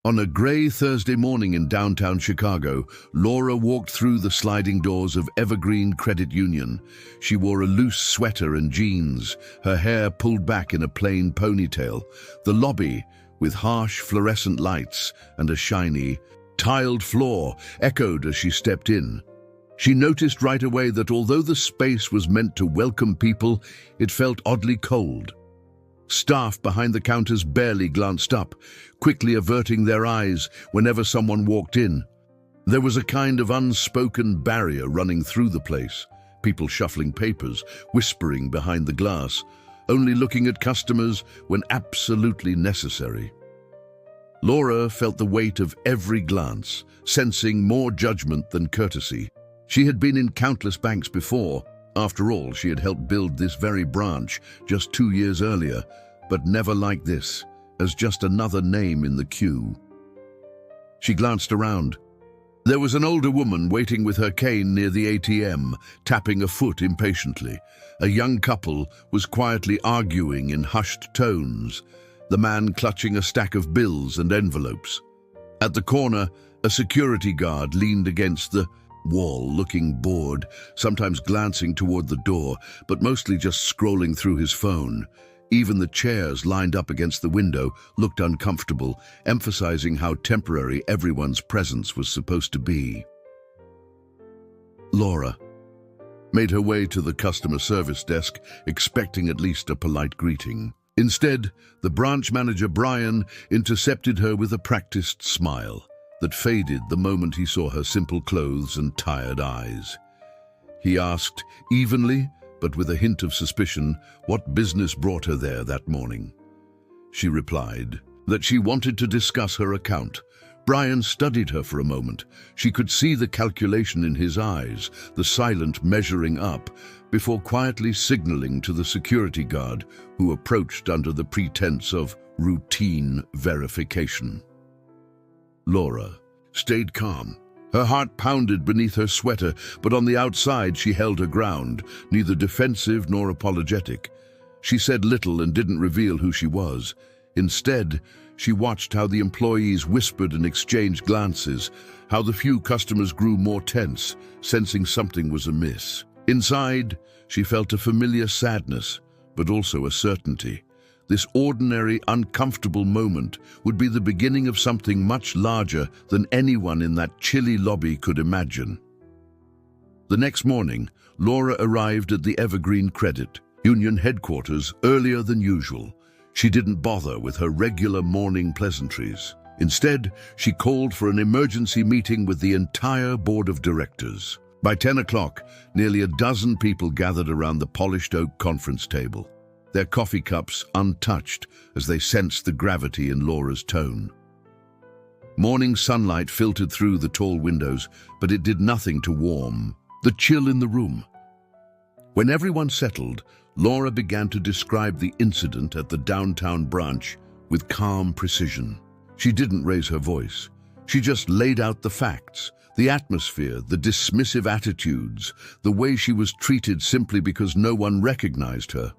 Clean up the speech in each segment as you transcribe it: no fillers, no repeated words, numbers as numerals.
On a gray Thursday morning in downtown Chicago, Laura walked through the sliding doors of Evergreen Credit Union. She wore a loose sweater and jeans, her hair pulled back in a plain ponytail. The lobby, with harsh fluorescent lights and a shiny, tiled floor, echoed as she stepped in. She noticed right away that although the space was meant to welcome people, it felt oddly cold. Staff behind the counters barely glanced up, quickly averting their eyes whenever someone walked in. There was a kind of unspoken barrier running through the place, people shuffling papers, whispering behind the glass, only looking at customers when absolutely necessary. Laura felt the weight of every glance, sensing more judgment than courtesy. She had been in countless banks before. After all, she had helped build this very branch just 2 years earlier, but never like this, as just another name in the queue. She glanced around. There was an older woman waiting with her cane near the ATM, tapping a foot impatiently. A young couple was quietly arguing in hushed tones, the man clutching a stack of bills and envelopes. At the corner, a security guard leaned against the wall, looking bored, sometimes glancing toward the door, but mostly just scrolling through his phone. Even the chairs lined up against the window looked uncomfortable, emphasizing how temporary everyone's presence was supposed to be. Laura made her way to the customer service desk, expecting at least a polite greeting. Instead, the branch manager, Brian, intercepted her with a practiced smile that faded the moment he saw her simple clothes and tired eyes. He asked, evenly, but with a hint of suspicion, what business brought her there that morning. She replied that she wanted to discuss her account. Brian studied her for a moment. She could see the calculation in his eyes, the silent measuring up, before quietly signaling to the security guard, who approached under the pretense of routine verification. Laura stayed calm. Her heart pounded beneath her sweater, but on the outside she held her ground, neither defensive nor apologetic. She said little and didn't reveal who she was. Instead, she watched how the employees whispered and exchanged glances, how the few customers grew more tense, sensing something was amiss. Inside, she felt a familiar sadness, but also a certainty. This ordinary, uncomfortable moment would be the beginning of something much larger than anyone in that chilly lobby could imagine. The next morning, Laura arrived at the Evergreen Credit Union headquarters earlier than usual. She didn't bother with her regular morning pleasantries. Instead, she called for an emergency meeting with the entire board of directors. By 10 o'clock, nearly a dozen people gathered around the polished oak conference table, their coffee cups untouched as they sensed the gravity in Laura's tone. Morning sunlight filtered through the tall windows, but it did nothing to warm the chill in the room. When everyone settled, Laura began to describe the incident at the downtown branch with calm precision. She didn't raise her voice. She just laid out the facts, the atmosphere, the dismissive attitudes, the way she was treated simply because no one recognized her.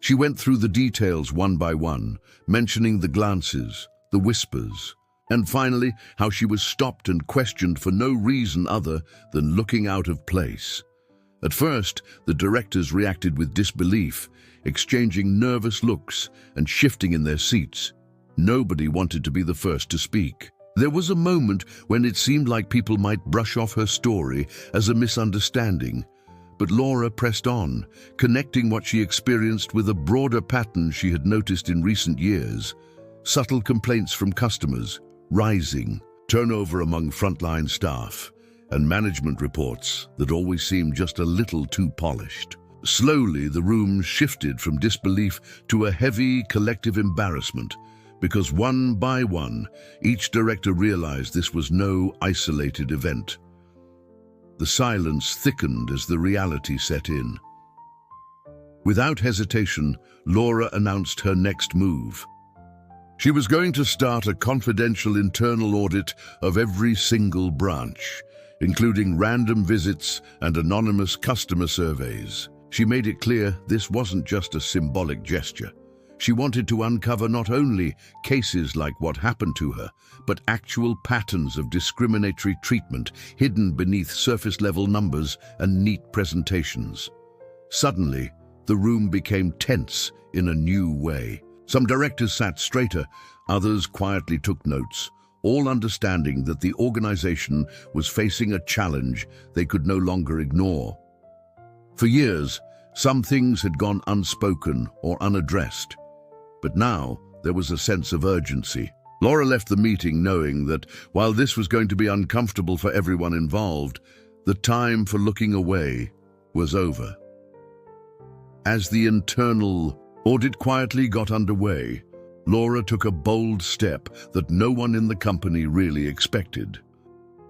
She went through the details one by one, mentioning the glances, the whispers, and finally how she was stopped and questioned for no reason other than looking out of place. At first, the directors reacted with disbelief, exchanging nervous looks and shifting in their seats. Nobody wanted to be the first to speak. There was a moment when it seemed like people might brush off her story as a misunderstanding. But Laura pressed on, connecting what she experienced with a broader pattern she had noticed in recent years. Subtle complaints from customers, rising, turnover among frontline staff, and management reports that always seemed just a little too polished. Slowly, the room shifted from disbelief to a heavy collective embarrassment, because one by one, each director realized this was no isolated event. The silence thickened as the reality set in. Without hesitation, Laura announced her next move. She was going to start a confidential internal audit of every single branch, including random visits and anonymous customer surveys. She made it clear this wasn't just a symbolic gesture. She wanted to uncover not only cases like what happened to her, but actual patterns of discriminatory treatment hidden beneath surface-level numbers and neat presentations. Suddenly, the room became tense in a new way. Some directors sat straighter, others quietly took notes, all understanding that the organization was facing a challenge they could no longer ignore. For years, some things had gone unspoken or unaddressed, but now there was a sense of urgency. Laura left the meeting knowing that while this was going to be uncomfortable for everyone involved, the time for looking away was over. As the internal audit quietly got underway, Laura took a bold step that no one in the company really expected.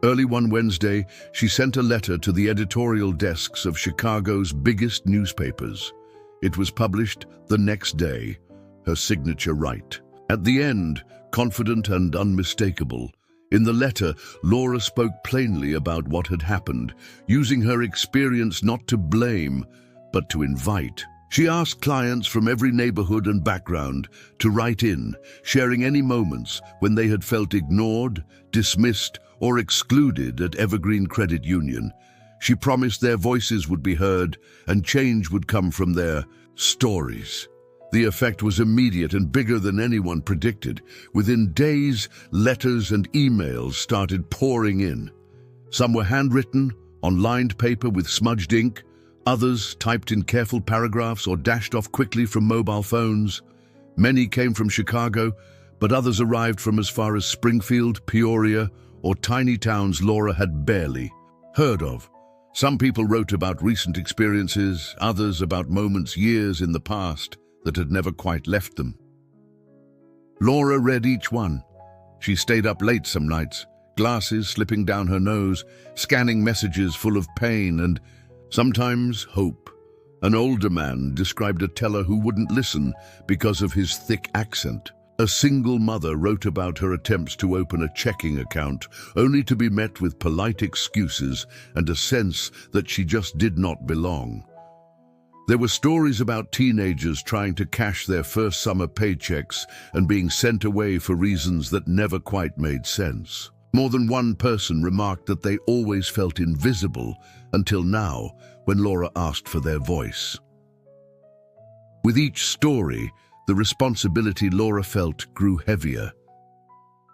Early one Wednesday, she sent a letter to the editorial desks of Chicago's biggest newspapers. It was published the next day, her signature right. At the end, confident and unmistakable, in the letter, Laura spoke plainly about what had happened, using her experience not to blame, but to invite. She asked clients from every neighborhood and background to write in, sharing any moments when they had felt ignored, dismissed, or excluded at Evergreen Credit Union. She promised their voices would be heard and change would come from their stories. The effect was immediate and bigger than anyone predicted. Within days, letters and emails started pouring in. Some were handwritten, on lined paper with smudged ink, others typed in careful paragraphs or dashed off quickly from mobile phones. Many came from Chicago, but others arrived from as far as Springfield, Peoria, or tiny towns Laura had barely heard of. Some people wrote about recent experiences, others about moments years in the past that had never quite left them. Laura read each one. She stayed up late some nights, glasses slipping down her nose, scanning messages full of pain and sometimes hope. An older man described a teller who wouldn't listen because of his thick accent. A single mother wrote about her attempts to open a checking account, only to be met with polite excuses and a sense that she just did not belong. There were stories about teenagers trying to cash their first summer paychecks and being sent away for reasons that never quite made sense. More than one person remarked that they always felt invisible until now, when Laura asked for their voice. With each story, the responsibility Laura felt grew heavier.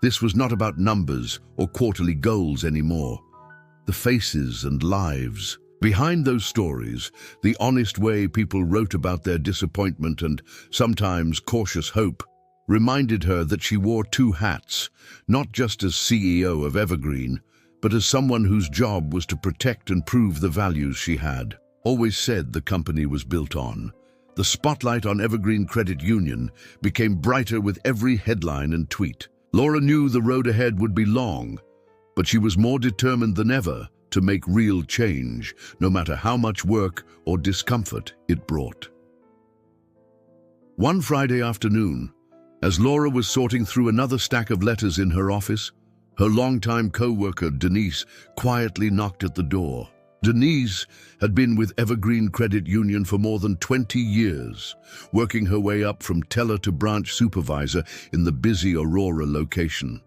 This was not about numbers or quarterly goals anymore. The faces and lives behind those stories, the honest way people wrote about their disappointment and sometimes cautious hope, reminded her that she wore two hats, not just as CEO of Evergreen, but as someone whose job was to protect and prove the values she had always said the company was built on. The spotlight on Evergreen Credit Union became brighter with every headline and tweet. Laura knew the road ahead would be long, but she was more determined than ever to make real change, no matter how much work or discomfort it brought. One Friday afternoon, as Laura was sorting through another stack of letters in her office, her longtime co-worker Denise quietly knocked at the door. Denise had been with Evergreen Credit Union for more than 20 years, working her way up from teller to branch supervisor in the busy Aurora location.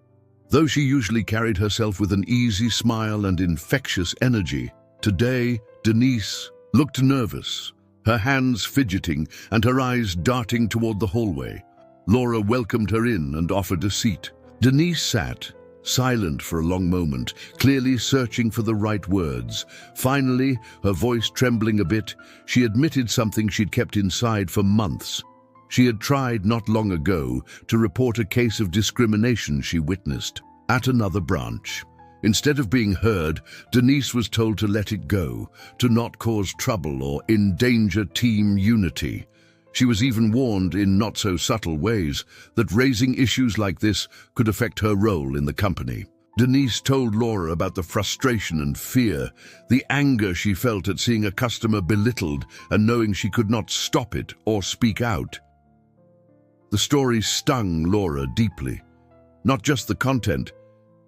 Though she usually carried herself with an easy smile and infectious energy, today Denise looked nervous, her hands fidgeting and her eyes darting toward the hallway. Laura welcomed her in and offered a seat. Denise sat, silent for a long moment, clearly searching for the right words. Finally, her voice trembling a bit, she admitted something she'd kept inside for months. She had tried not long ago to report a case of discrimination she witnessed at another branch. Instead of being heard, Denise was told to let it go, to not cause trouble or endanger team unity. She was even warned in not-so-subtle ways that raising issues like this could affect her role in the company. Denise told Laura about the frustration and fear, the anger she felt at seeing a customer belittled and knowing she could not stop it or speak out. The story stung Laura deeply. Not just the content,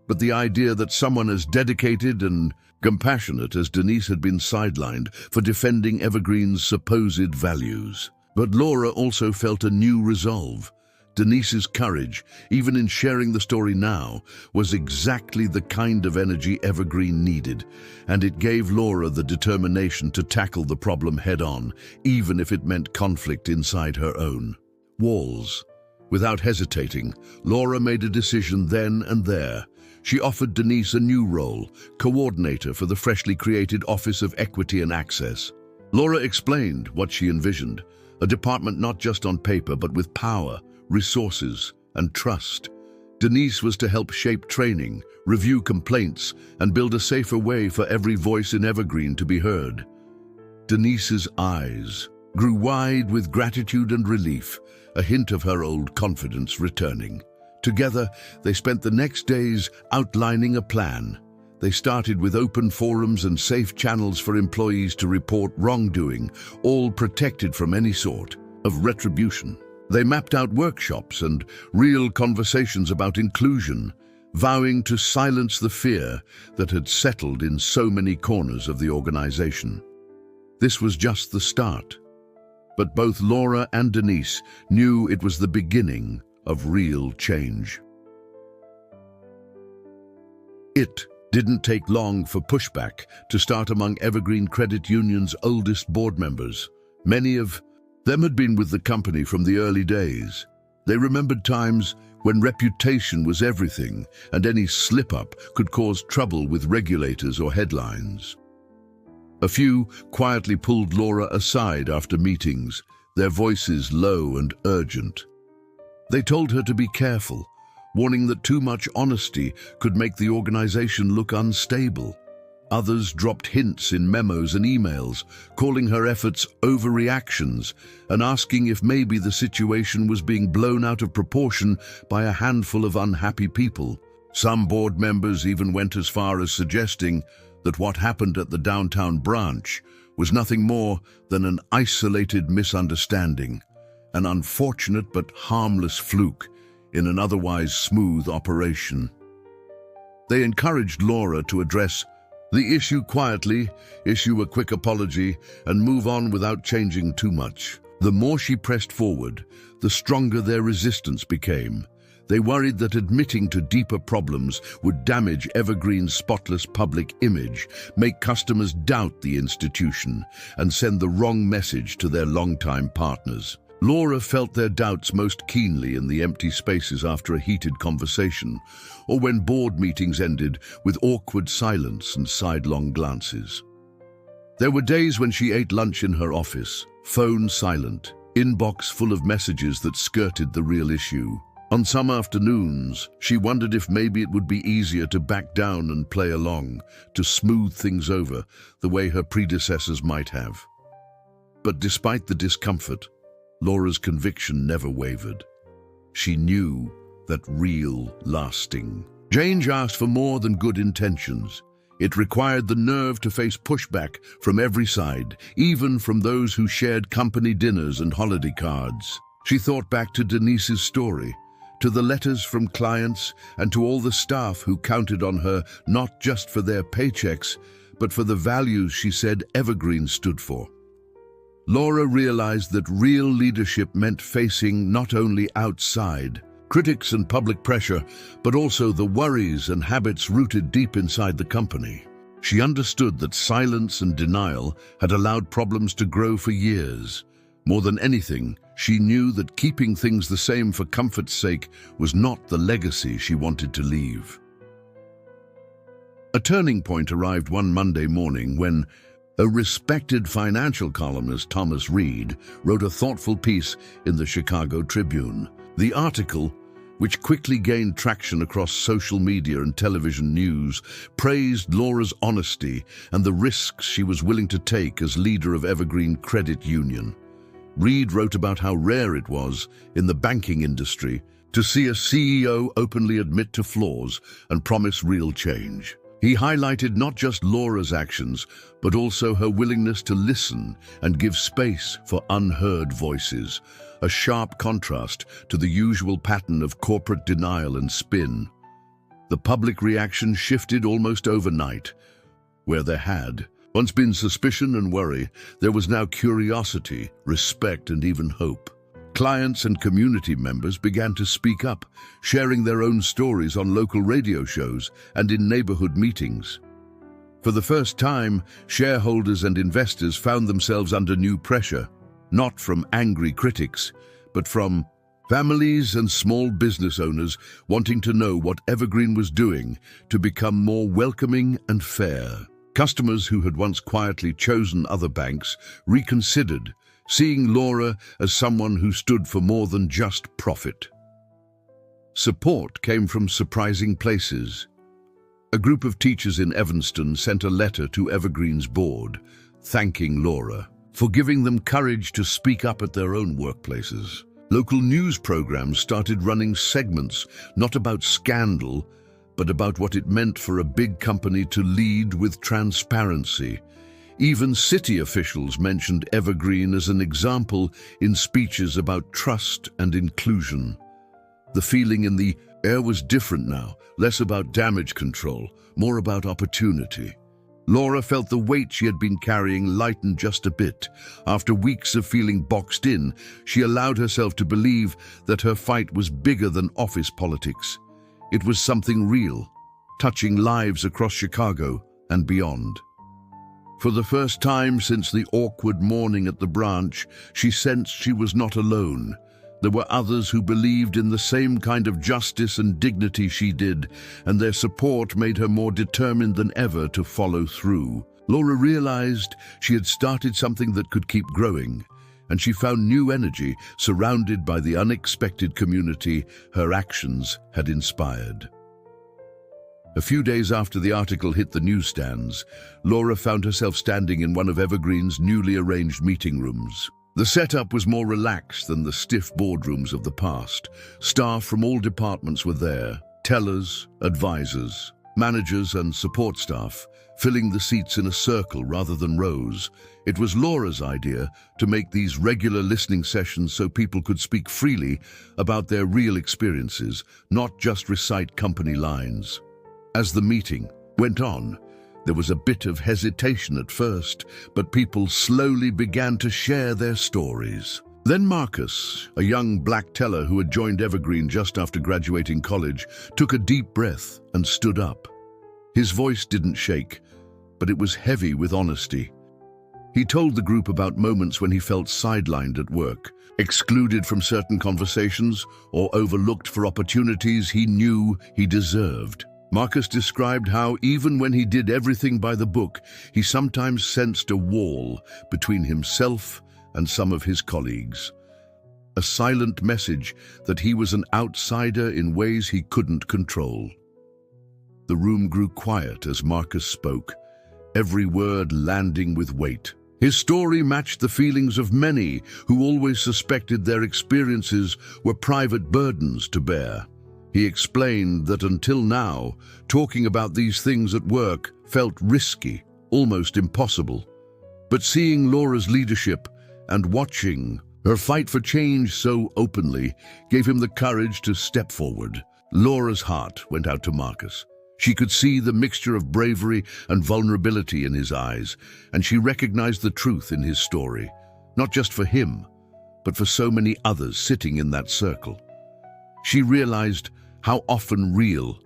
but the idea that someone as dedicated and compassionate as Denise had been sidelined for defending Evergreen's supposed values. But Laura also felt a new resolve. Denise's courage, even in sharing the story now, was exactly the kind of energy Evergreen needed, and it gave Laura the determination to tackle the problem head-on, even if it meant conflict inside her own walls. Without hesitating, Laura made a decision then and there. She offered Denise a new role, coordinator for the freshly created Office of Equity and Access. Laura explained what she envisioned, a department not just on paper but with power, resources, and trust. Denise was to help shape training, review complaints, and build a safer way for every voice in Evergreen to be heard. Denise's eyes grew wide with gratitude and relief, a hint of her old confidence returning. Together, they spent the next days outlining a plan. They started with open forums and safe channels for employees to report wrongdoing, all protected from any sort of retribution. They mapped out workshops and real conversations about inclusion, vowing to silence the fear that had settled in so many corners of the organization. This was just the start, but both Laura and Denise knew it was the beginning of real change. It didn't take long for pushback to start among Evergreen Credit Union's oldest board members. Many of them had been with the company from the early days. They remembered times when reputation was everything and any slip-up could cause trouble with regulators or headlines. A few quietly pulled Laura aside after meetings, their voices low and urgent. They told her to be careful, warning that too much honesty could make the organization look unstable. Others dropped hints in memos and emails, calling her efforts overreactions and asking if maybe the situation was being blown out of proportion by a handful of unhappy people. Some board members even went as far as suggesting that what happened at the downtown branch was nothing more than an isolated misunderstanding, an unfortunate but harmless fluke in an otherwise smooth operation. They encouraged Laura to address the issue quietly, issue a quick apology, and move on without changing too much. The more she pressed forward, the stronger their resistance became. They worried that admitting to deeper problems would damage Evergreen's spotless public image, make customers doubt the institution, and send the wrong message to their longtime partners. Laura felt their doubts most keenly in the empty spaces after a heated conversation, or when board meetings ended with awkward silence and sidelong glances. There were days when she ate lunch in her office, phone silent, inbox full of messages that skirted the real issue. On some afternoons, she wondered if maybe it would be easier to back down and play along, to smooth things over the way her predecessors might have. But despite the discomfort, Laura's conviction never wavered. She knew that real, lasting change asked for more than good intentions. It required the nerve to face pushback from every side, even from those who shared company dinners and holiday cards. She thought back to Denise's story, to the letters from clients, and to all the staff who counted on her not just for their paychecks, but for the values she said Evergreen stood for. Laura realized that real leadership meant facing not only outside critics and public pressure, but also the worries and habits rooted deep inside the company. She understood that silence and denial had allowed problems to grow for years. More than anything, she knew that keeping things the same for comfort's sake was not the legacy she wanted to leave. A turning point arrived one Monday morning when a respected financial columnist, Thomas Reed, wrote a thoughtful piece in the Chicago Tribune. The article, which quickly gained traction across social media and television news, praised Laura's honesty and the risks she was willing to take as leader of Evergreen Credit Union. Reed wrote about how rare it was in the banking industry to see a CEO openly admit to flaws and promise real change. He highlighted not just Laura's actions, but also her willingness to listen and give space for unheard voices, a sharp contrast to the usual pattern of corporate denial and spin. The public reaction shifted almost overnight. Where there had Once been suspicion and worry, there was now curiosity, respect, and even hope. Clients and community members began to speak up, sharing their own stories on local radio shows and in neighborhood meetings. For the first time, shareholders and investors found themselves under new pressure, not from angry critics, but from families and small business owners wanting to know what Evergreen was doing to become more welcoming and fair. Customers who had once quietly chosen other banks reconsidered, seeing Laura as someone who stood for more than just profit. Support came from surprising places. A group of teachers in Evanston sent a letter to Evergreen's board, thanking Laura for giving them courage to speak up at their own workplaces. Local news programs started running segments not about scandal, but about what it meant for a big company to lead with transparency. Even city officials mentioned Evergreen as an example in speeches about trust and inclusion. The feeling in the air was different now, less about damage control, more about opportunity. Laura felt the weight she had been carrying lighten just a bit. After weeks of feeling boxed in, she allowed herself to believe that her fight was bigger than office politics. It was something real, touching lives across Chicago and beyond. For the first time since the awkward morning at the branch, she sensed she was not alone. There were others who believed in the same kind of justice and dignity she did, and their support made her more determined than ever to follow through. Laura realized she had started something that could keep growing, and she found new energy surrounded by the unexpected community her actions had inspired. A few days after the article hit the newsstands, Laura found herself standing in one of Evergreen's newly arranged meeting rooms. The setup was more relaxed than the stiff boardrooms of the past. Staff from all departments were there, tellers, advisors, managers and support staff, filling the seats in a circle rather than rows. It was Laura's idea to make these regular listening sessions so people could speak freely about their real experiences, not just recite company lines. As the meeting went on, there was a bit of hesitation at first, but people slowly began to share their stories. Then Marcus, a young black teller who had joined Evergreen just after graduating college, took a deep breath and stood up. His voice didn't shake, but it was heavy with honesty. He told the group about moments when he felt sidelined at work, excluded from certain conversations, or overlooked for opportunities he knew he deserved. Marcus described how, even when he did everything by the book, he sometimes sensed a wall between himself and some of his colleagues. A silent message that he was an outsider in ways he couldn't control. The room grew quiet as Marcus spoke, every word landing with weight. His story matched the feelings of many who always suspected their experiences were private burdens to bear. He explained that until now, talking about these things at work felt risky, almost impossible. But seeing Laura's leadership and watching her fight for change so openly gave him the courage to step forward. Laura's heart went out to Marcus. She could see the mixture of bravery and vulnerability in his eyes, and she recognized the truth in his story, not just for him, but for so many others sitting in that circle. She realized how often real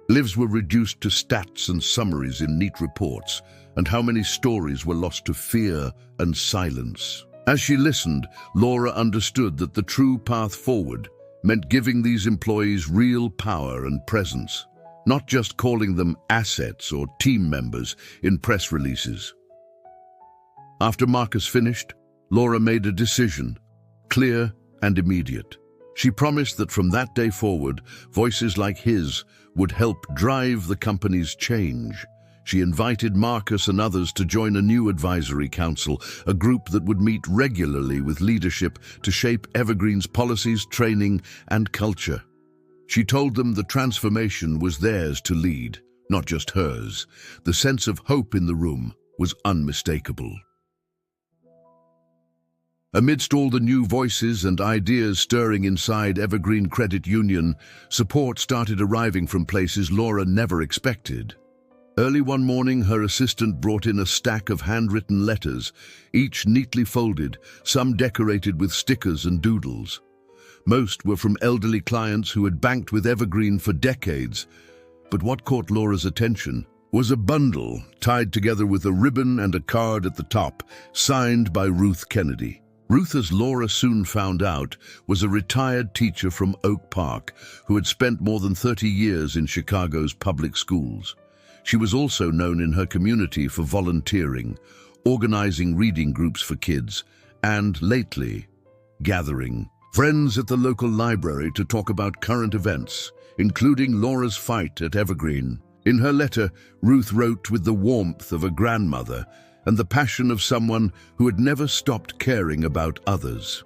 lives were reduced to stats and summaries in neat reports, and how many stories were lost to fear and silence. As she listened, Laura understood that the true path forward meant giving these employees real power and presence, not just calling them assets or team members in press releases. After Marcus finished, Laura made a decision, clear and immediate. She promised that from that day forward, voices like his would help drive the company's change. She invited Marcus and others to join a new advisory council, a group that would meet regularly with leadership to shape Evergreen's policies, training, and culture. She told them the transformation was theirs to lead, not just hers. The sense of hope in the room was unmistakable. Amidst all the new voices and ideas stirring inside Evergreen Credit Union, support started arriving from places Laura never expected. Early one morning, her assistant brought in a stack of handwritten letters, each neatly folded, some decorated with stickers and doodles. Most were from elderly clients who had banked with Evergreen for decades. But what caught Laura's attention was a bundle tied together with a ribbon and a card at the top, signed by Ruth Kennedy. Ruth, as Laura soon found out, was a retired teacher from Oak Park who had spent more than 30 years in Chicago's public schools. She was also known in her community for volunteering, organizing reading groups for kids, and, lately, gathering friends at the local library to talk about current events, including Laura's fight at Evergreen. In her letter, Ruth wrote with the warmth of a grandmother and the passion of someone who had never stopped caring about others.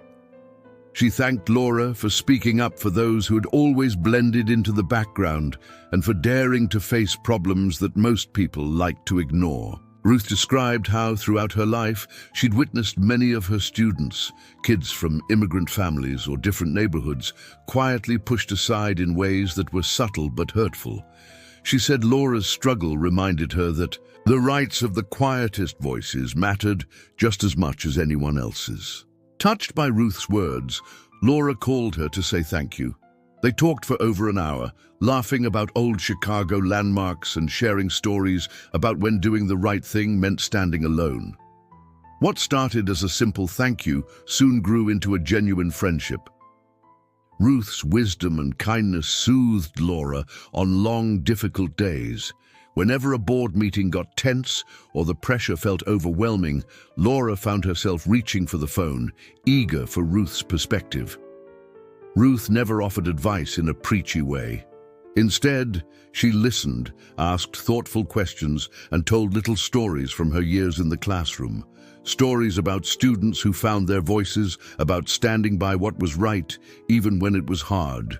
She thanked Laura for speaking up for those who had always blended into the background and for daring to face problems that most people like to ignore. Ruth described how, throughout her life, she'd witnessed many of her students, kids from immigrant families or different neighborhoods, quietly pushed aside in ways that were subtle but hurtful. She said Laura's struggle reminded her that the rights of the quietest voices mattered just as much as anyone else's. Touched by Ruth's words, Laura called her to say thank you. They talked for over an hour, laughing about old Chicago landmarks and sharing stories about when doing the right thing meant standing alone. What started as a simple thank you soon grew into a genuine friendship. Ruth's wisdom and kindness soothed Laura on long, difficult days. Whenever a board meeting got tense or the pressure felt overwhelming, Laura found herself reaching for the phone, eager for Ruth's perspective. Ruth never offered advice in a preachy way. Instead, she listened, asked thoughtful questions, and told little stories from her years in the classroom. Stories about students who found their voices, about standing by what was right, even when it was hard.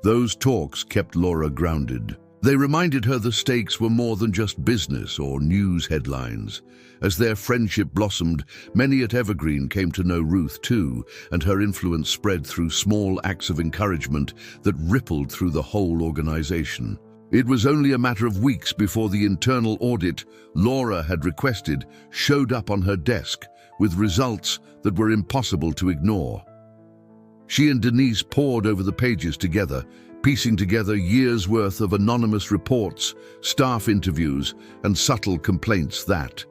Those talks kept Laura grounded. They reminded her the stakes were more than just business or news headlines. As their friendship blossomed, many at Evergreen came to know Ruth too, and her influence spread through small acts of encouragement that rippled through the whole organization. It was only a matter of weeks before the internal audit Laura had requested showed up on her desk with results that were impossible to ignore. She and Denise pored over the pages together, piecing together years' worth of anonymous reports, staff interviews, and subtle complaints that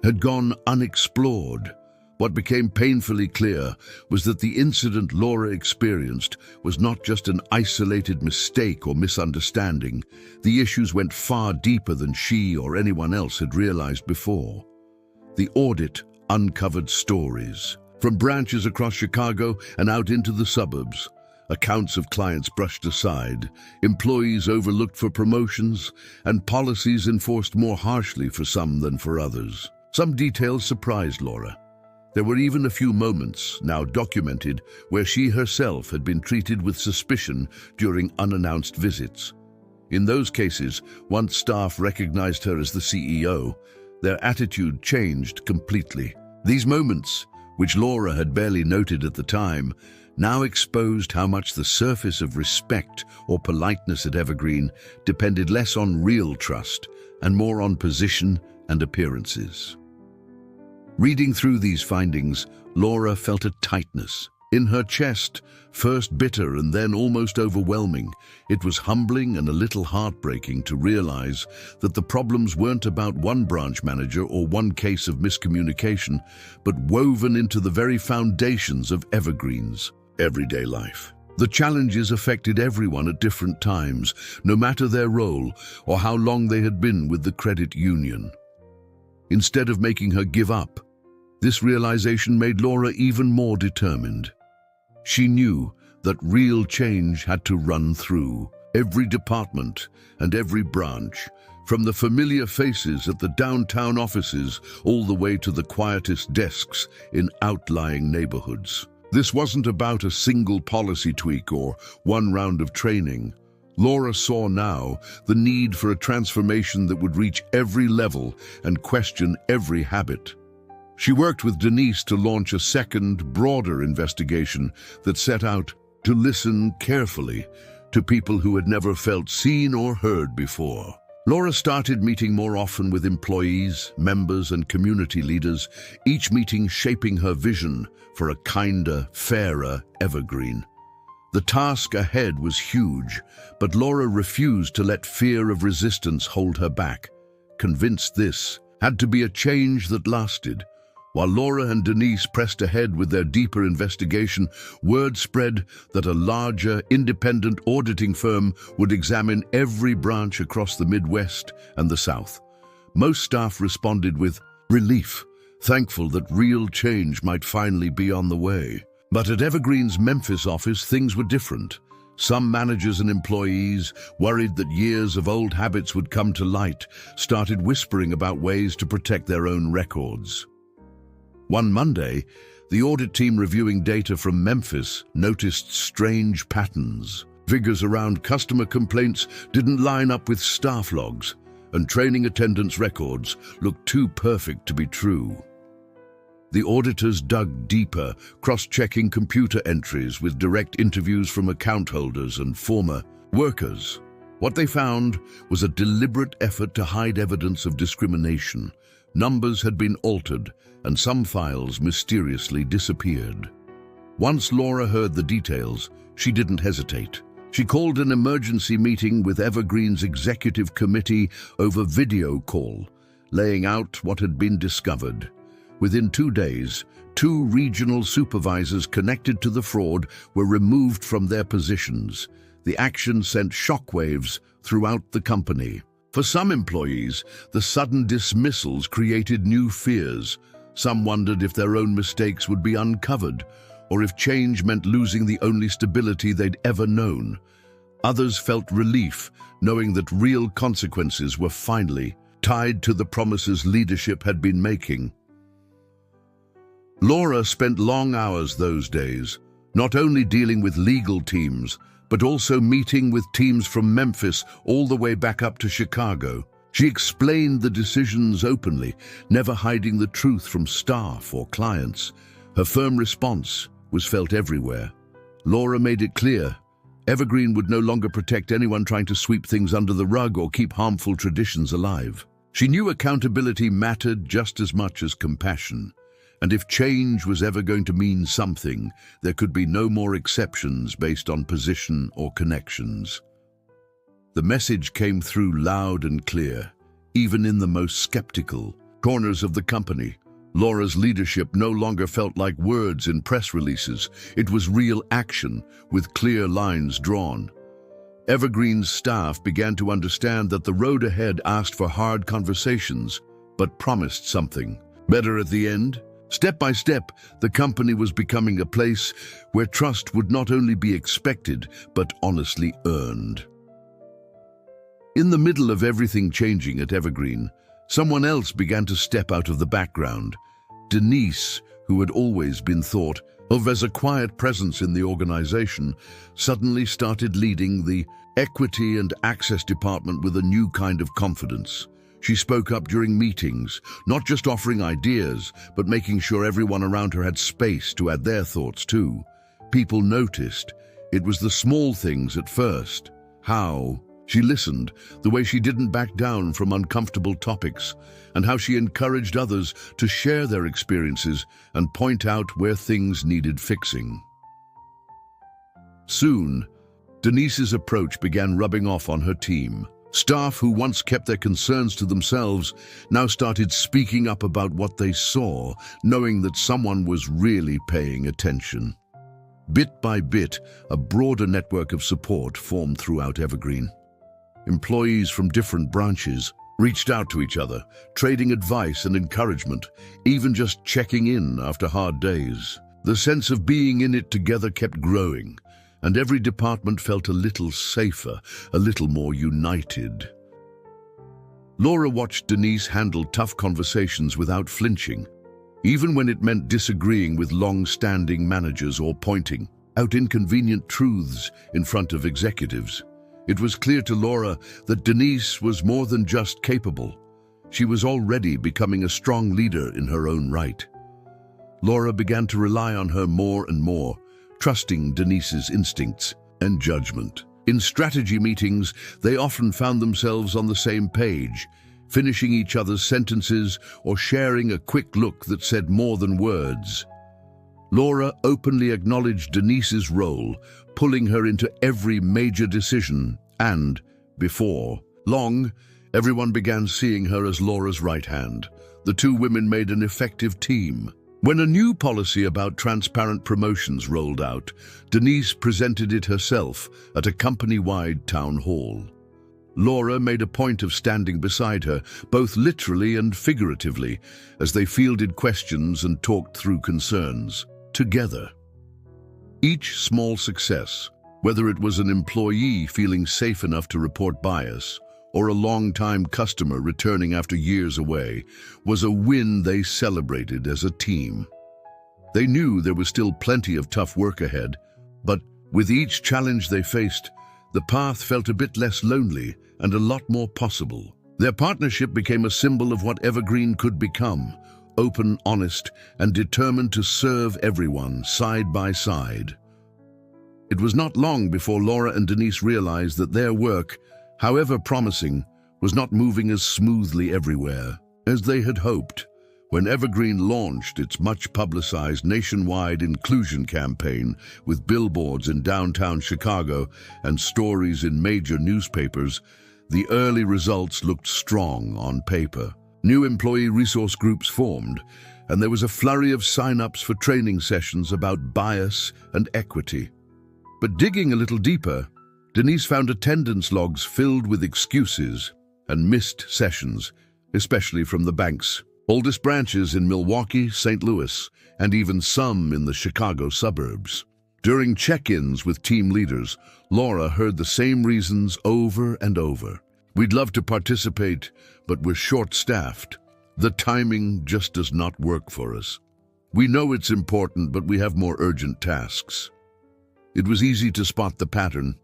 had gone unexplored. What became painfully clear was that the incident Laura experienced was not just an isolated mistake or misunderstanding. The issues went far deeper than she or anyone else had realized before. The audit uncovered stories from branches across Chicago and out into the suburbs. Accounts of clients brushed aside, employees overlooked for promotions, and policies enforced more harshly for some than for others. Some details surprised Laura. There were even a few moments, now documented, where she herself had been treated with suspicion during unannounced visits. In those cases, once staff recognized her as the CEO, their attitude changed completely. These moments, which Laura had barely noted at the time, now exposed how much the surface of respect or politeness at Evergreen depended less on real trust and more on position and appearances. Reading through these findings, Laura felt a tightness in her chest, first bitter and then almost overwhelming. It was humbling and a little heartbreaking to realize that the problems weren't about one branch manager or one case of miscommunication, but woven into the very foundations of Evergreen's everyday life. The challenges affected everyone at different times, no matter their role or how long they had been with the credit union. Instead of making her give up, this realization made Laura even more determined. She knew that real change had to run through every department and every branch, from the familiar faces at the downtown offices all the way to the quietest desks in outlying neighborhoods. This wasn't about a single policy tweak or one round of training. Laura saw now the need for a transformation that would reach every level and question every habit. She worked with Denise to launch a second, broader investigation that set out to listen carefully to people who had never felt seen or heard before. Laura started meeting more often with employees, members, and community leaders, each meeting shaping her vision for a kinder, fairer Evergreen. The task ahead was huge, but Laura refused to let fear of resistance hold her back, convinced this had to be a change that lasted. While Laura and Denise pressed ahead with their deeper investigation, word spread that a larger, independent auditing firm would examine every branch across the Midwest and the South. Most staff responded with relief, thankful that real change might finally be on the way. But at Evergreen's Memphis office, things were different. Some managers and employees, worried that years of old habits would come to light, started whispering about ways to protect their own records. One Monday, the audit team reviewing data from Memphis noticed strange patterns. Figures around customer complaints didn't line up with staff logs, and training attendance records looked too perfect to be true. The auditors dug deeper, cross-checking computer entries with direct interviews from account holders and former workers. What they found was a deliberate effort to hide evidence of discrimination. Numbers had been altered, and some files mysteriously disappeared. Once Laura heard the details, she didn't hesitate. She called an emergency meeting with Evergreen's executive committee over video call, laying out what had been discovered. Within 2 days, 2 regional supervisors connected to the fraud were removed from their positions. The action sent shockwaves throughout the company. For some employees, the sudden dismissals created new fears. Some wondered if their own mistakes would be uncovered, or if change meant losing the only stability they'd ever known. Others felt relief, knowing that real consequences were finally tied to the promises leadership had been making. Laura spent long hours those days, not only dealing with legal teams, but also meeting with teams from Memphis all the way back up to Chicago. She explained the decisions openly, never hiding the truth from staff or clients. Her firm response was felt everywhere. Laura made it clear, Evergreen would no longer protect anyone trying to sweep things under the rug or keep harmful traditions alive. She knew accountability mattered just as much as compassion. And if change was ever going to mean something, there could be no more exceptions based on position or connections. The message came through loud and clear, even in the most skeptical corners of the company. Laura's leadership no longer felt like words in press releases. It was real action, with clear lines drawn. Evergreen's staff began to understand that the road ahead asked for hard conversations, but promised something better at the end. Step by step, the company was becoming a place where trust would not only be expected, but honestly earned. In the middle of everything changing at Evergreen, someone else began to step out of the background. Denise, who had always been thought of as a quiet presence in the organization, suddenly started leading the Equity and Access Department with a new kind of confidence. She spoke up during meetings, not just offering ideas, but making sure everyone around her had space to add their thoughts too. People noticed. It was the small things at first. How she listened, the way she didn't back down from uncomfortable topics, and how she encouraged others to share their experiences and point out where things needed fixing. Soon, Denise's approach began rubbing off on her team. Staff who once kept their concerns to themselves now started speaking up about what they saw, knowing that someone was really paying attention. Bit by bit, a broader network of support formed throughout Evergreen. Employees from different branches reached out to each other, trading advice and encouragement, even just checking in after hard days. The sense of being in it together kept growing, and every department felt a little safer, a little more united. Laura watched Denise handle tough conversations without flinching, even when it meant disagreeing with long-standing managers or pointing out inconvenient truths in front of executives. It was clear to Laura that Denise was more than just capable. She was already becoming a strong leader in her own right. Laura began to rely on her more and more, trusting Denise's instincts and judgment. In strategy meetings, they often found themselves on the same page, finishing each other's sentences or sharing a quick look that said more than words. Laura openly acknowledged Denise's role, pulling her into every major decision, and, before long, everyone began seeing her as Laura's right hand. The two women made an effective team. When a new policy about transparent promotions rolled out, Denise presented it herself at a company-wide town hall. Laura made a point of standing beside her, both literally and figuratively, as they fielded questions and talked through concerns, together. Each small success, whether it was an employee feeling safe enough to report bias, or a long-time customer returning after years away, was a win they celebrated as a team. They knew there was still plenty of tough work ahead, but with each challenge they faced, the path felt a bit less lonely and a lot more possible. Their partnership became a symbol of what Evergreen could become, open, honest, and determined to serve everyone side by side. It was not long before Laura and Denise realized that their work, however promising, was not moving as smoothly everywhere as they had hoped. When Evergreen launched its much-publicized nationwide inclusion campaign with billboards in downtown Chicago and stories in major newspapers, the early results looked strong on paper. New employee resource groups formed, and there was a flurry of sign-ups for training sessions about bias and equity. But digging a little deeper, Denise found attendance logs filled with excuses and missed sessions, especially from the bank's oldest branches in Milwaukee, St. Louis, and even some in the Chicago suburbs. During check-ins with team leaders, Laura heard the same reasons over and over. "We'd love to participate, but we're short-staffed. The timing just does not work for us. We know it's important, but we have more urgent tasks." It was easy to spot the pattern,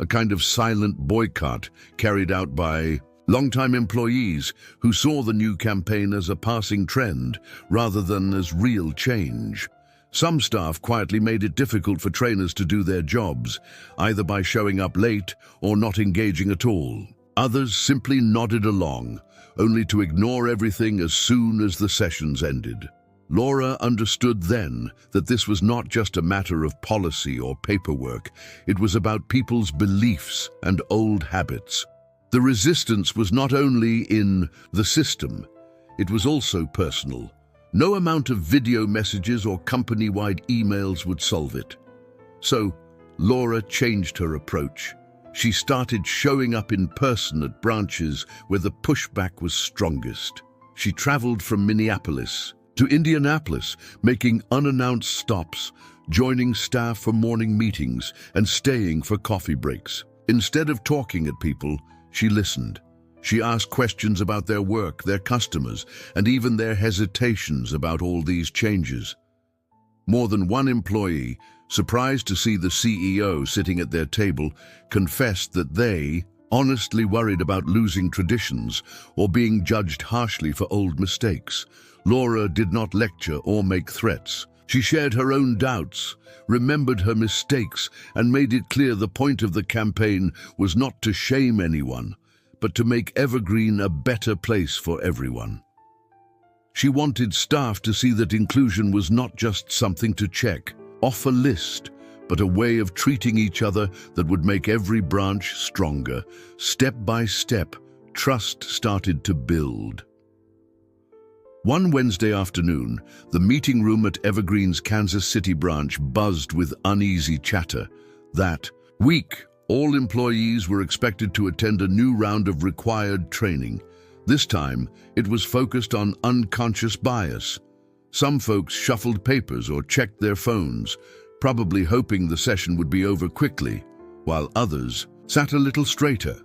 a kind of silent boycott carried out by longtime employees who saw the new campaign as a passing trend rather than as real change. Some staff quietly made it difficult for trainers to do their jobs, either by showing up late or not engaging at all. Others simply nodded along, only to ignore everything as soon as the sessions ended. Laura understood then that this was not just a matter of policy or paperwork. It was about people's beliefs and old habits. The resistance was not only in the system, it was also personal. No amount of video messages or company-wide emails would solve it. So, Laura changed her approach. She started showing up in person at branches where the pushback was strongest. She traveled from Minneapolis to Indianapolis, making unannounced stops, joining staff for morning meetings, and staying for coffee breaks. Instead of talking at people, she listened. She asked questions about their work, their customers, and even their hesitations about all these changes. More than one employee, surprised to see the CEO sitting at their table, confessed that they honestly worried about losing traditions or being judged harshly for old mistakes. Laura did not lecture or make threats. She shared her own doubts, remembered her mistakes, and made it clear the point of the campaign was not to shame anyone, but to make Evergreen a better place for everyone. She wanted staff to see that inclusion was not just something to check off a list, but a way of treating each other that would make every branch stronger. Step by step, trust started to build. One Wednesday afternoon, the meeting room at Evergreen's Kansas City branch buzzed with uneasy chatter. That week, all employees were expected to attend a new round of required training. This time, it was focused on unconscious bias. Some folks shuffled papers or checked their phones, probably hoping the session would be over quickly, while others sat a little straighter,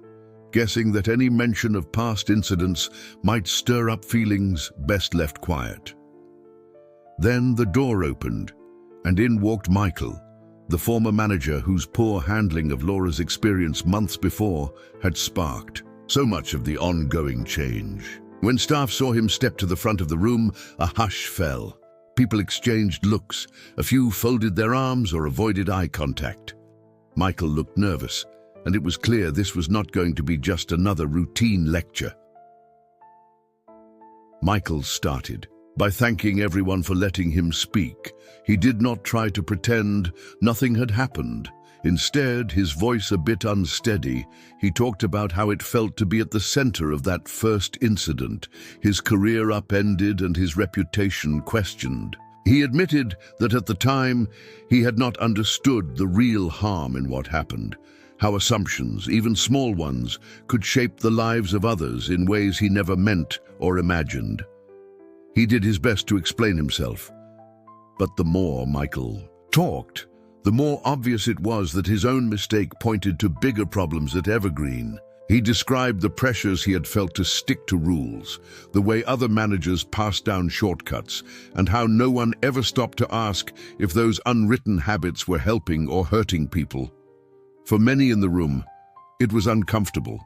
guessing that any mention of past incidents might stir up feelings best left quiet. Then the door opened, and in walked Michael, the former manager whose poor handling of Laura's experience months before had sparked so much of the ongoing change. When staff saw him step to the front of the room, a hush fell. People exchanged looks, a few folded their arms or avoided eye contact. Michael looked nervous, and it was clear this was not going to be just another routine lecture. Michael started by thanking everyone for letting him speak. He did not try to pretend nothing had happened. Instead, his voice a bit unsteady, he talked about how it felt to be at the center of that first incident, his career upended and his reputation questioned. He admitted that at the time, he had not understood the real harm in what happened, how assumptions, even small ones, could shape the lives of others in ways he never meant or imagined. He did his best to explain himself. But the more Michael talked, the more obvious it was that his own mistake pointed to bigger problems at Evergreen. He described the pressures he had felt to stick to rules, the way other managers passed down shortcuts, and how no one ever stopped to ask if those unwritten habits were helping or hurting people. For many in the room, it was uncomfortable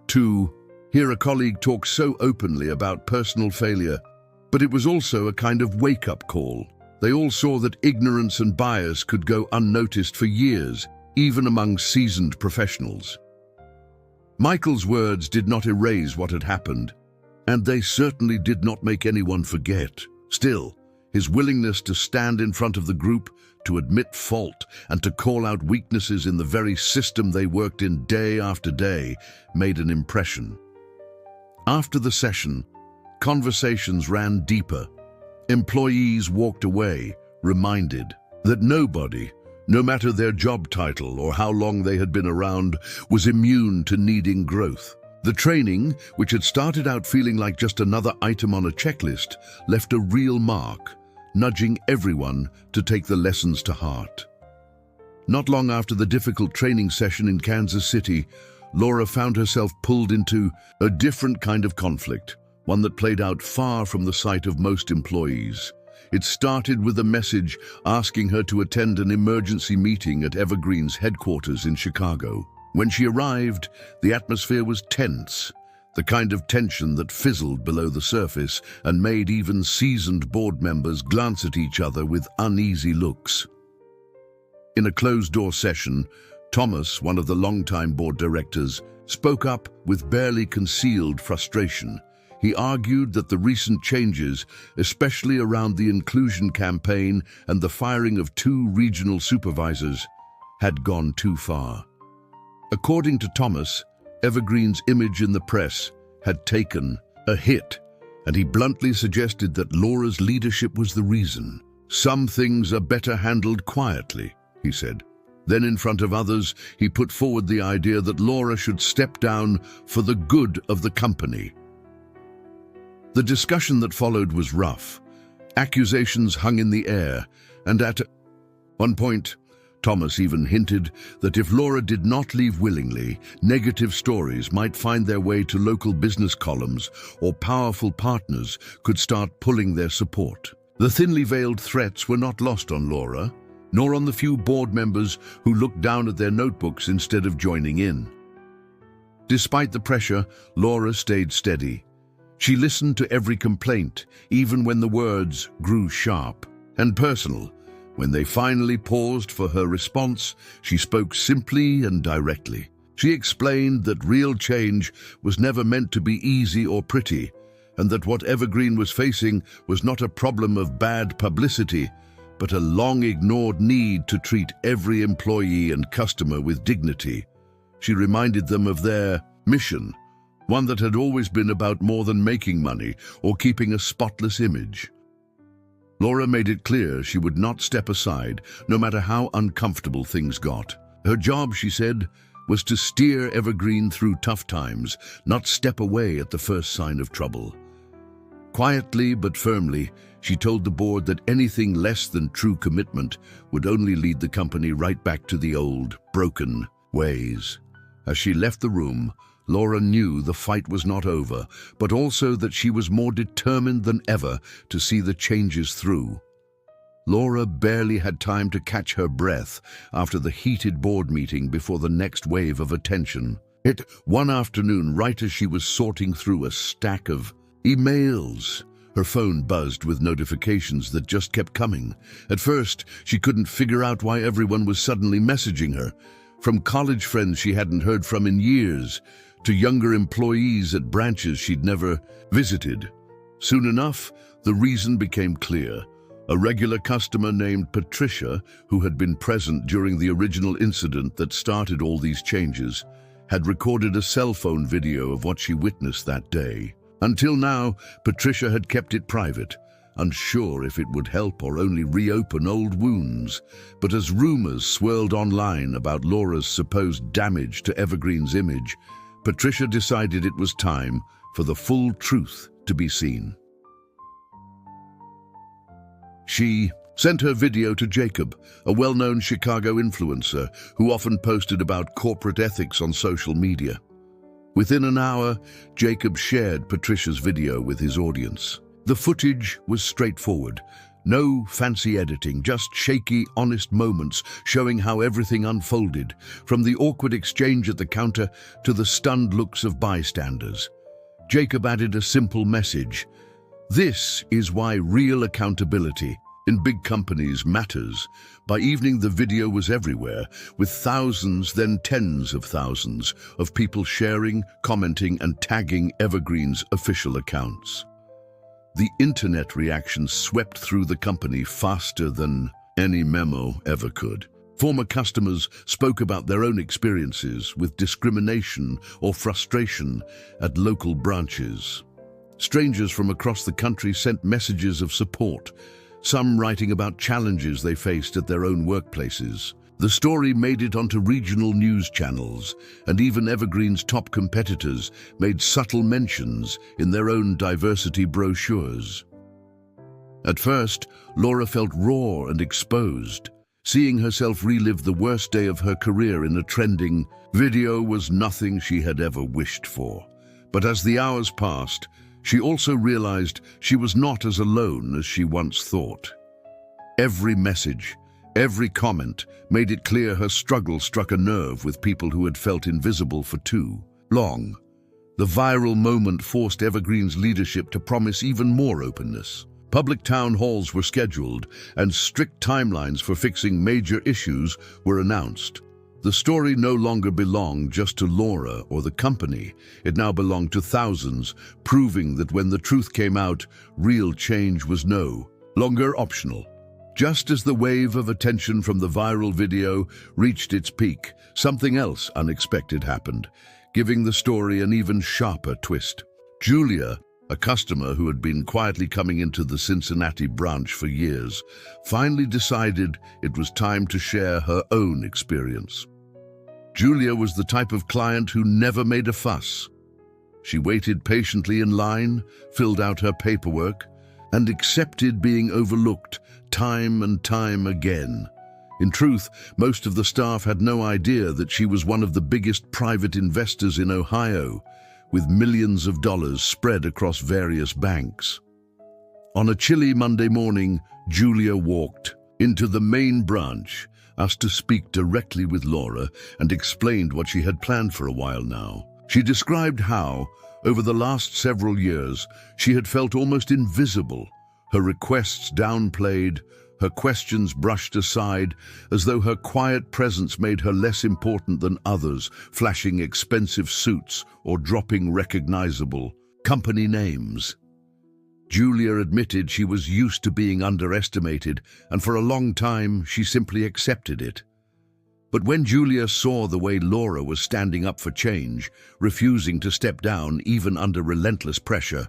to hear a colleague talk so openly about personal failure, but it was also a kind of wake-up call. They all saw that ignorance and bias could go unnoticed for years, even among seasoned professionals. Michael's words did not erase what had happened, and they certainly did not make anyone forget. Still, his willingness to stand in front of the group, to admit fault, and to call out weaknesses in the very system they worked in day after day made an impression. After the session, conversations ran deeper. Employees walked away, reminded that nobody, no matter their job title or how long they had been around, was immune to needing growth. The training, which had started out feeling like just another item on a checklist, left a real mark, nudging everyone to take the lessons to heart. Not long after the difficult training session in Kansas City, Laura found herself pulled into a different kind of conflict, one that played out far from the sight of most employees. It started with a message asking her to attend an emergency meeting at Evergreen's headquarters in Chicago. When she arrived, the atmosphere was tense, the kind of tension that fizzled below the surface and made even seasoned board members glance at each other with uneasy looks. In a closed-door session, Thomas, one of the longtime board directors, spoke up with barely concealed frustration. He argued that the recent changes, especially around the inclusion campaign and the firing of 2 regional supervisors, had gone too far. According to Thomas, Evergreen's image in the press had taken a hit, and he bluntly suggested that Laura's leadership was the reason. "Some things are better handled quietly," he said. Then in front of others, he put forward the idea that Laura should step down for the good of the company. The discussion that followed was rough. Accusations hung in the air, and at one point, Thomas even hinted that if Laura did not leave willingly, negative stories might find their way to local business columns, or powerful partners could start pulling their support. The thinly veiled threats were not lost on Laura, nor on the few board members who looked down at their notebooks instead of joining in. Despite the pressure, Laura stayed steady. She listened to every complaint, even when the words grew sharp and personal. When they finally paused for her response, she spoke simply and directly. She explained that real change was never meant to be easy or pretty, and that what Evergreen was facing was not a problem of bad publicity, but a long-ignored need to treat every employee and customer with dignity. She reminded them of their mission, one that had always been about more than making money or keeping a spotless image. Laura made it clear she would not step aside, no matter how uncomfortable things got. Her job, she said, was to steer Evergreen through tough times, not step away at the first sign of trouble. Quietly but firmly, she told the board that anything less than true commitment would only lead the company right back to the old, broken ways. As she left the room, Laura knew the fight was not over, but also that she was more determined than ever to see the changes through. Laura barely had time to catch her breath after the heated board meeting before the next wave of attention. One afternoon, right as she was sorting through a stack of emails, her phone buzzed with notifications that just kept coming. At first, she couldn't figure out why everyone was suddenly messaging her, from college friends she hadn't heard from in years, to younger employees at branches she'd never visited. Soon enough, the reason became clear. A regular customer named Patricia, who had been present during the original incident that started all these changes, had recorded a cell phone video of what she witnessed that day. Until now, Patricia had kept it private, unsure if it would help or only reopen old wounds. But as rumors swirled online about Laura's supposed damage to Evergreen's image, Patricia decided it was time for the full truth to be seen. She sent her video to Jacob, a well-known Chicago influencer who often posted about corporate ethics on social media. Within an hour, Jacob shared Patricia's video with his audience. The footage was straightforward. No fancy editing, just shaky, honest moments showing how everything unfolded, from the awkward exchange at the counter to the stunned looks of bystanders. Jacob added a simple message. This is why real accountability in big companies matters. By evening, the video was everywhere, with thousands, then tens of thousands, of people sharing, commenting, and tagging Evergreen's official accounts. The internet reaction swept through the company faster than any memo ever could. Former customers spoke about their own experiences with discrimination or frustration at local branches. Strangers from across the country sent messages of support, some writing about challenges they faced at their own workplaces. The story made it onto regional news channels, and even Evergreen's top competitors made subtle mentions in their own diversity brochures. At first, Laura felt raw and exposed. Seeing herself relive the worst day of her career in a trending video was nothing she had ever wished for. But as the hours passed, she also realized she was not as alone as she once thought. Every message, every comment made it clear her struggle struck a nerve with people who had felt invisible for too long. The viral moment forced Evergreen's leadership to promise even more openness. Public town halls were scheduled, and strict timelines for fixing major issues were announced. The story no longer belonged just to Laura or the company. It now belonged to thousands, proving that when the truth came out, real change was no longer optional. Just as the wave of attention from the viral video reached its peak, something else unexpected happened, giving the story an even sharper twist. Julia, a customer who had been quietly coming into the Cincinnati branch for years, finally decided it was time to share her own experience. Julia was the type of client who never made a fuss. She waited patiently in line, filled out her paperwork, and accepted being overlooked time and time again. In truth, most of the staff had no idea that she was one of the biggest private investors in Ohio, with millions of dollars spread across various banks. On a chilly Monday morning, Julia walked into the main branch, asked to speak directly with Laura, and explained what she had planned for a while now. She described how, over the last several years, she had felt almost invisible, her requests downplayed, her questions brushed aside, as though her quiet presence made her less important than others, flashing expensive suits or dropping recognizable company names. Julia admitted she was used to being underestimated, and for a long time she simply accepted it. But when Julia saw the way Laura was standing up for change, refusing to step down even under relentless pressure,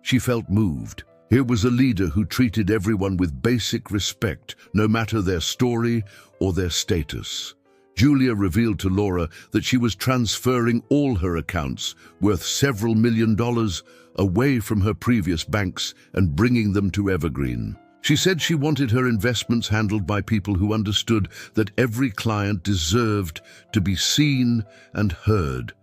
she felt moved. Here was a leader who treated everyone with basic respect, no matter their story or their status. Julia revealed to Laura that she was transferring all her accounts, worth several $1 million, away from her previous banks and bringing them to Evergreen. She said she wanted her investments handled by people who understood that every client deserved to be seen and heard.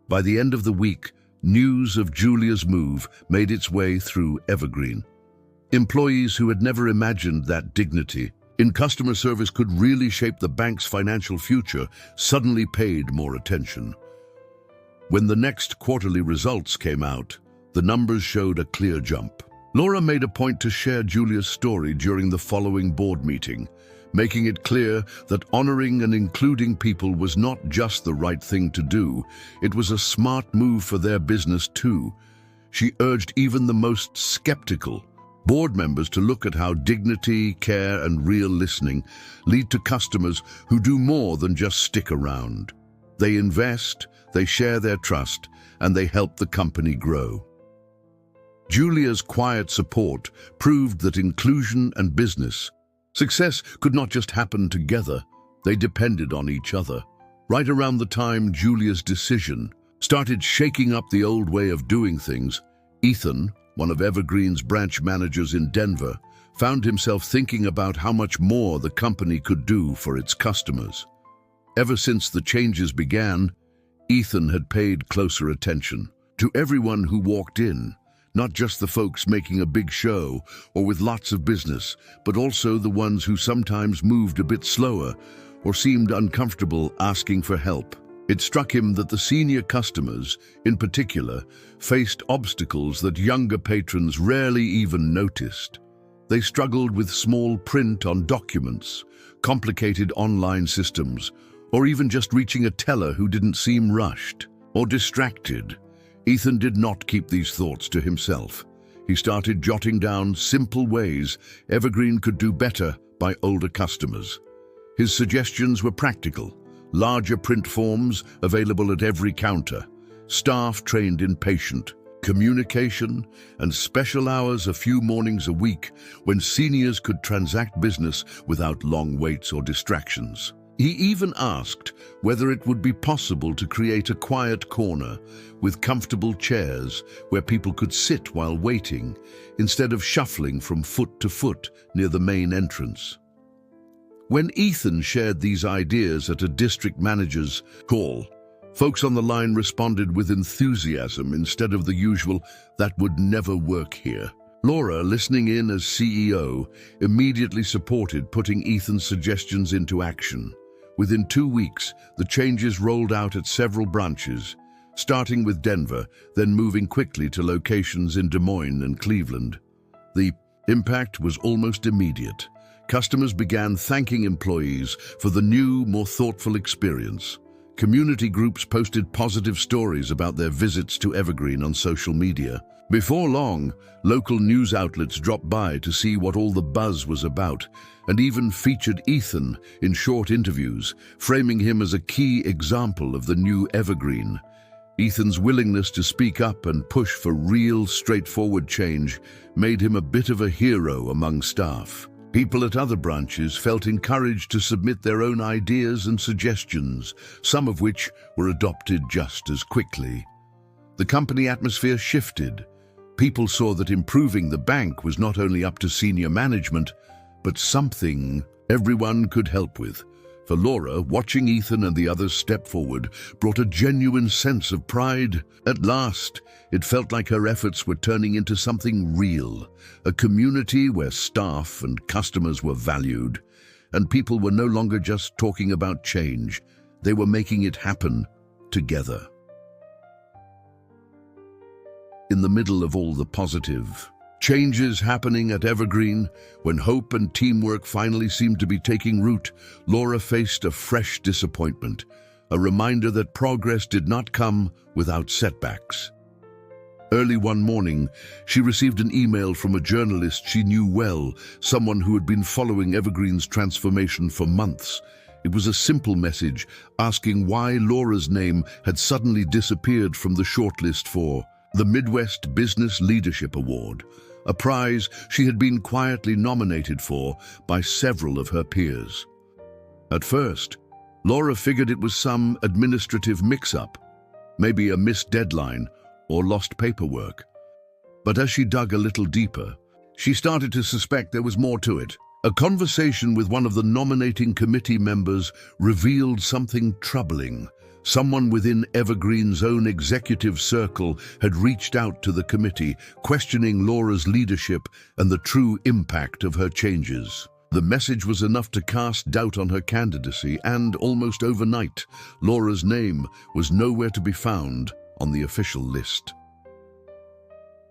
By the end of the week, news of Julia's move made its way through Evergreen. Employees who had never imagined that dignity in customer service could really shape the bank's financial future suddenly paid more attention. When the next quarterly results came out, the numbers showed a clear jump. Laura made a point to share Julia's story during the following board meeting, making it clear that honoring and including people was not just the right thing to do, it was a smart move for their business too. She urged even the most skeptical board members to look at how dignity, care, and real listening lead to customers who do more than just stick around. They invest, they share their trust, and they help the company grow. Julia's quiet support proved that inclusion and business success could not just happen together, they depended on each other. Right around the time Julia's decision started shaking up the old way of doing things, Ethan, one of Evergreen's branch managers in Denver, found himself thinking about how much more the company could do for its customers. Ever since the changes began, Ethan had paid closer attention to everyone who walked in, not just the folks making a big show or with lots of business, but also the ones who sometimes moved a bit slower or seemed uncomfortable asking for help. It struck him that the senior customers, in particular, faced obstacles that younger patrons rarely even noticed. They struggled with small print on documents, complicated online systems, or even just reaching a teller who didn't seem rushed or distracted. Ethan did not keep these thoughts to himself. He started jotting down simple ways Evergreen could do better by older customers. His suggestions were practical: larger print forms available at every counter, staff trained in patient communication, and special hours a few mornings a week when seniors could transact business without long waits or distractions. He even asked whether it would be possible to create a quiet corner with comfortable chairs where people could sit while waiting, instead of shuffling from foot to foot near the main entrance. When Ethan shared these ideas at a district manager's call, folks on the line responded with enthusiasm instead of the usual, "That would never work here." Laura, listening in as CEO, immediately supported putting Ethan's suggestions into action. Within 2 weeks, the changes rolled out at several branches, starting with Denver, then moving quickly to locations in Des Moines and Cleveland. The impact was almost immediate. Customers began thanking employees for the new, more thoughtful experience. Community groups posted positive stories about their visits to Evergreen on social media. Before long, local news outlets dropped by to see what all the buzz was about, and even featured Ethan in short interviews, framing him as a key example of the new Evergreen. Ethan's willingness to speak up and push for real, straightforward change made him a bit of a hero among staff. People at other branches felt encouraged to submit their own ideas and suggestions, some of which were adopted just as quickly. The company atmosphere shifted. People saw that improving the bank was not only up to senior management, but something everyone could help with. For Laura, watching Ethan and the others step forward brought a genuine sense of pride. At last, it felt like her efforts were turning into something real, a community where staff and customers were valued, and people were no longer just talking about change. They were making it happen together. In the middle of all the positive changes happening at Evergreen, when hope and teamwork finally seemed to be taking root, Laura faced a fresh disappointment, a reminder that progress did not come without setbacks. Early one morning, she received an email from a journalist she knew well, someone who had been following Evergreen's transformation for months. It was a simple message asking why Laura's name had suddenly disappeared from the shortlist for the Midwest Business Leadership Award, a prize she had been quietly nominated for by several of her peers. At first, Laura figured it was some administrative mix-up, maybe a missed deadline or lost paperwork. But as she dug a little deeper, she started to suspect there was more to it. A conversation with one of the nominating committee members revealed something troubling. Someone within Evergreen's own executive circle had reached out to the committee, questioning Laura's leadership and the true impact of her changes. The message was enough to cast doubt on her candidacy, and almost overnight, Laura's name was nowhere to be found on the official list.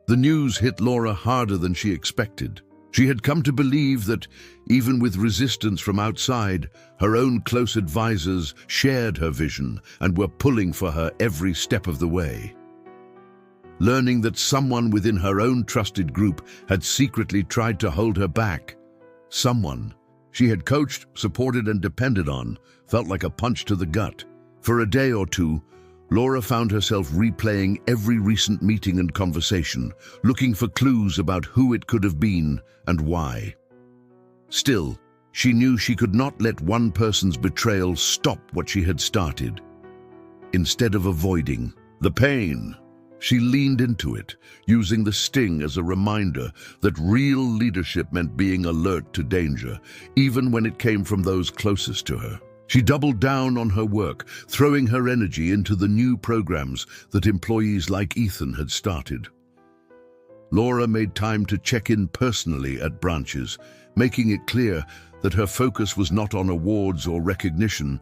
The news hit Laura harder than she expected. She had come to believe that, even with resistance from outside, her own close advisors shared her vision and were pulling for her every step of the way. Learning that someone within her own trusted group had secretly tried to hold her back, someone she had coached, supported, and depended on, felt like a punch to the gut. For a day or two, Laura found herself replaying every recent meeting and conversation, looking for clues about who it could have been and why. Still, she knew she could not let one person's betrayal stop what she had started. Instead of avoiding the pain, she leaned into it, using the sting as a reminder that real leadership meant being alert to danger, even when it came from those closest to her. She doubled down on her work, throwing her energy into the new programs that employees like Ethan had started. Laura made time to check in personally at branches, making it clear that her focus was not on awards or recognition,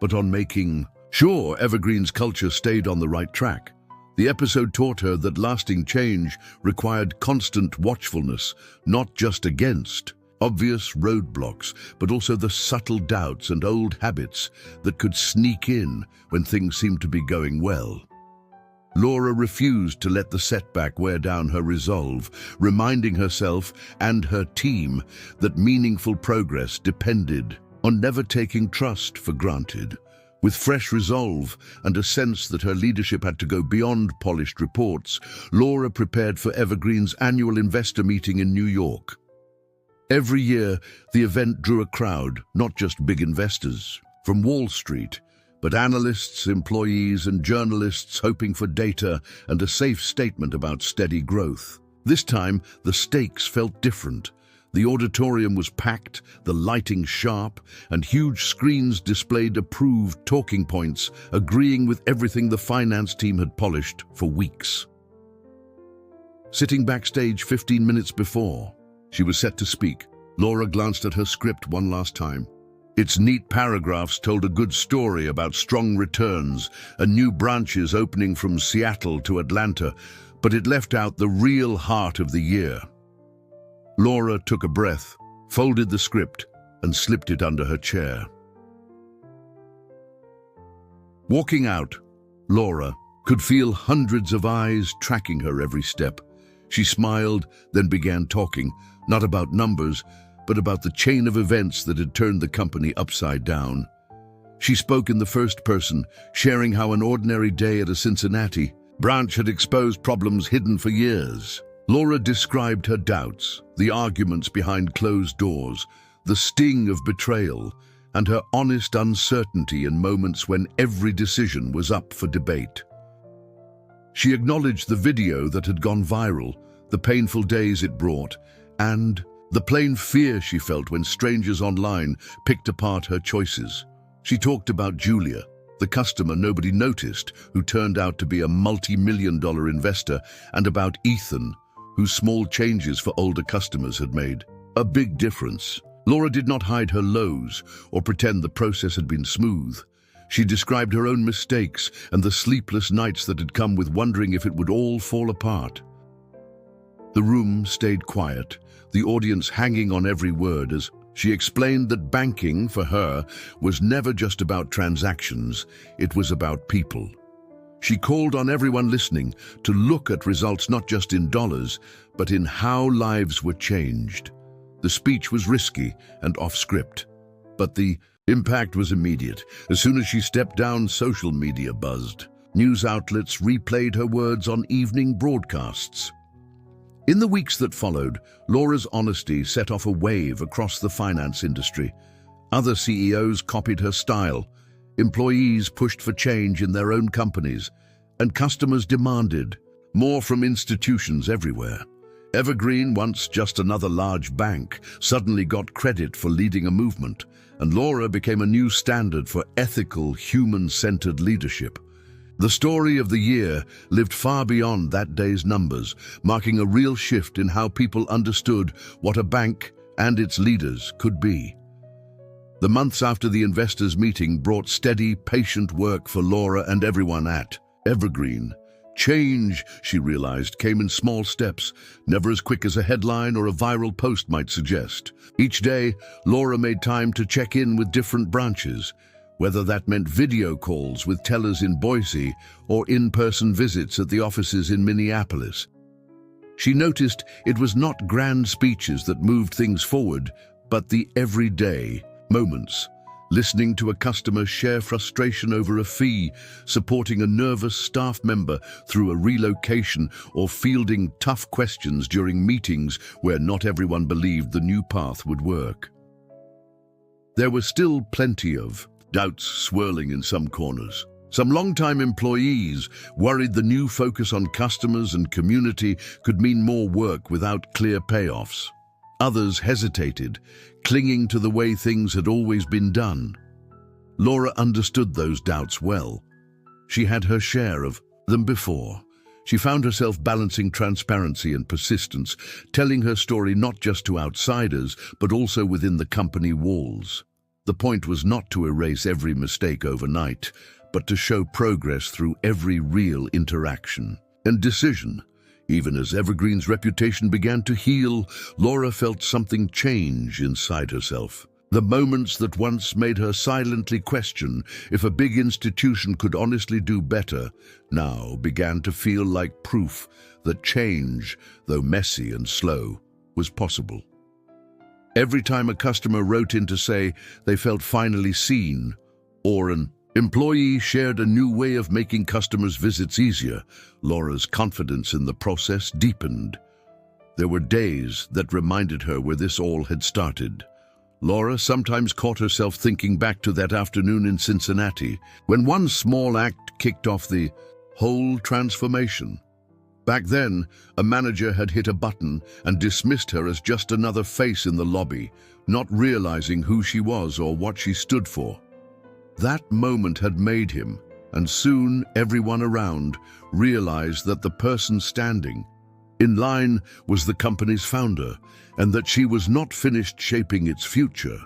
but on making sure Evergreen's culture stayed on the right track. The episode taught her that lasting change required constant watchfulness, not just against obvious roadblocks, but also the subtle doubts and old habits that could sneak in when things seemed to be going well. Laura refused to let the setback wear down her resolve, reminding herself and her team that meaningful progress depended on never taking trust for granted. With fresh resolve and a sense that her leadership had to go beyond polished reports, Laura prepared for Evergreen's annual investor meeting in New York. Every year, the event drew a crowd, not just big investors from Wall Street, but analysts, employees, and journalists hoping for data and a safe statement about steady growth. This time, the stakes felt different. The auditorium was packed, the lighting sharp, and huge screens displayed approved talking points, agreeing with everything the finance team had polished for weeks. Sitting backstage 15 minutes before she was set to speak, Laura glanced at her script one last time. Its neat paragraphs told a good story about strong returns and new branches opening from Seattle to Atlanta, but it left out the real heart of the year. Laura took a breath, folded the script, and slipped it under her chair. Walking out, Laura could feel hundreds of eyes tracking her every step. She smiled, then began talking, not about numbers, but about the chain of events that had turned the company upside down. She spoke in the first person, sharing how an ordinary day at a Cincinnati branch had exposed problems hidden for years. Laura described her doubts, the arguments behind closed doors, the sting of betrayal, and her honest uncertainty in moments when every decision was up for debate. She acknowledged the video that had gone viral, the painful days it brought, and the plain fear she felt when strangers online picked apart her choices. She talked about Julia, the customer nobody noticed who turned out to be a multi-million-dollar investor, and about Ethan, whose small changes for older customers had made a big difference. Laura did not hide her lows or pretend the process had been smooth. She described her own mistakes and the sleepless nights that had come with wondering if it would all fall apart. The room stayed quiet, the audience hanging on every word as she explained that banking, for her, was never just about transactions, it was about people. She called on everyone listening to look at results not just in dollars, but in how lives were changed. The speech was risky and off-script, but the impact was immediate. As soon as she stepped down, social media buzzed. News outlets replayed her words on evening broadcasts. In the weeks that followed, Laura's honesty set off a wave across the finance industry. Other CEOs copied her style. Employees pushed for change in their own companies, and customers demanded more from institutions everywhere. Evergreen, once just another large bank, suddenly got credit for leading a movement, and Laura became a new standard for ethical, human-centered leadership. The story of the year lived far beyond that day's numbers, marking a real shift in how people understood what a bank and its leaders could be. The months after the investors' meeting brought steady, patient work for Laura and everyone at Evergreen. Change, she realized, came in small steps, never as quick as a headline or a viral post might suggest. Each day, Laura made time to check in with different branches, whether that meant video calls with tellers in Boise or in-person visits at the offices in Minneapolis. She noticed it was not grand speeches that moved things forward, but the everyday moments. Listening to a customer share frustration over a fee, supporting a nervous staff member through a relocation, or fielding tough questions during meetings where not everyone believed the new path would work. There were still plenty of doubts swirling in some corners. Some longtime employees worried the new focus on customers and community could mean more work without clear payoffs. Others hesitated, clinging to the way things had always been done. Laura understood those doubts well. She had her share of them before. She found herself balancing transparency and persistence, telling her story not just to outsiders, but also within the company walls. The point was not to erase every mistake overnight, but to show progress through every real interaction and decision. Even as Evergreen's reputation began to heal, Laura felt something change inside herself. The moments that once made her silently question if a big institution could honestly do better now began to feel like proof that change, though messy and slow, was possible. Every time a customer wrote in to say they felt finally seen, or an employee shared a new way of making customers' visits easier, Laura's confidence in the process deepened. There were days that reminded her where this all had started. Laura sometimes caught herself thinking back to that afternoon in Cincinnati, when one small act kicked off the whole transformation. Back then, a manager had hit a button and dismissed her as just another face in the lobby, not realizing who she was or what she stood for. That moment had made him, and soon everyone around realized that the person standing in line was the company's founder, and that she was not finished shaping its future.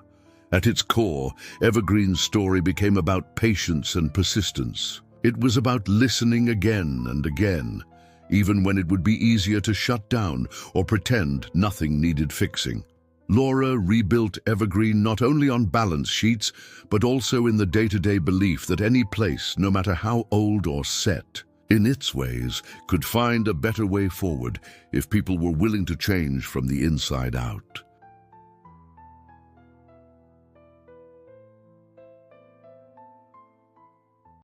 At its core, Evergreen's story became about patience and persistence. It was about listening again and again, even when it would be easier to shut down or pretend nothing needed fixing. Laura rebuilt Evergreen not only on balance sheets, but also in the day-to-day belief that any place, no matter how old or set in its ways, could find a better way forward if people were willing to change from the inside out.